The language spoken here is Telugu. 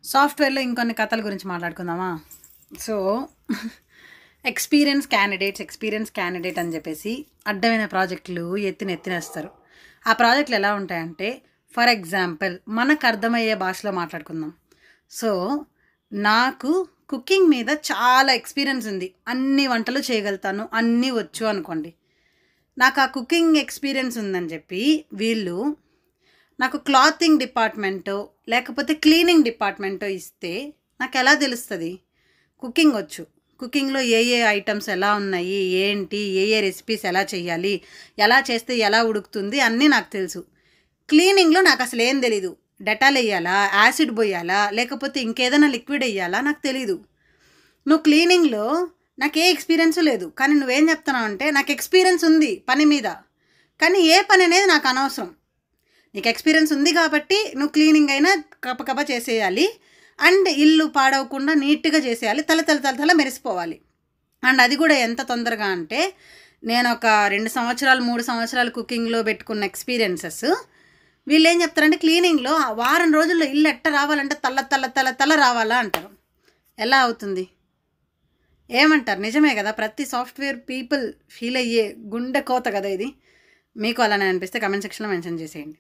సాఫ్ట్‌వేర్‌లో ఇంకొన్ని కథల గురించి మాట్లాడుకుందామా? సో, ఎక్స్‌పీరియన్స్ క్యాండిడేట్ అని జెప్పేసి అడ్డమైన ప్రాజెక్టులు ఎత్తినేస్తారు. ఆ ప్రాజెక్టులు ఎలా ఉంటాయంటే, ఫర్ ఎగ్జాంపుల్ మనకర్థమయ్యే భాషలో మాట్లాడుకుందాం. సో, నాకు కుకింగ్ మీద చాలా ఎక్స్‌పీరియన్స్ ఉంది. అన్ని వంటలు చేయగలుగుతాను. అన్నీ వచ్చు అనుకోండి. నాకు ఆ కుకింగ్ ఎక్స్‌పీరియన్స్ ఉందని జెప్పి వీళ్ళు నాకు క్లాతింగ్ డిపార్ట్మెంటో, లేకపోతే క్లీనింగ్ డిపార్ట్మెంటో ఇస్తే నాకెలా తెలుస్తది? కుకింగ్ వచ్చు. కుకింగ్‌లో ఏ ఏ ఐటెమ్స్ ఎలా ఉన్నాయి? ఏంటి? ఏ ఏ రెసిపీస్ ఎలా చేయాలి? ఎలా చేస్తే ఎలా ఉడుకుతుంది? అన్నీ నాకు తెలుసు. క్లీనింగ్‌లో నాకసలేం తెలీదు. డెటాల్ ఎయ్యాలా? యాసిడ్ బొయ్యాలా? లేకపోతే ఇంకేదైనా లిక్విడ్ ఎయ్యాలా? నాకు తెలీదు. నువ్వు క్లీనింగ్‌లో నాకే ఎక్స్‌పీరియన్సు లేదు. కానీ నువ్వేం చెప్తున్నావంటే నాకు ఎక్స్‌పీరియన్స్ ఉంది పని మీద. కానీ ఏ పననేది నాకనవసరం. నీకు ఎక్స్‌పీరియన్స్ ఉంది కాబట్టి నువ్వు క్లీనింగ్ అయినా గబగబా చేసేయాలి. అండ్ ఇల్లు పాడవకుండా నీట్‌గా చేసేయాలి. తల మెరిసిపోవాలి. అండ్ అది కూడా ఎంత తొందరగా అంటే నేనొక 2 సంవత్సరాలు, 3 సంవత్సరాలు కుకింగ్‌లో పెట్టుకున్న ఎక్స్‌పీరియన్సెస్ వీళ్ళేం చెప్తారంటే క్లీనింగ్‌లో వారం రోజుల్లో ఇల్లు ఎట్ట రావాలంటే తల రావాలా అంటారు. ఎలా అవుతుంది? ఏమంటారు? నిజమే కదా! ప్రతి సాఫ్ట్‌వేర్ పీపుల్ ఫీల్ అయ్యే గుండె కోత కదా ఇది. మీకు అలానే అనిపిస్తే కామెంట్ సెక్షన్‌లో మెన్షన్ చేసేయండి.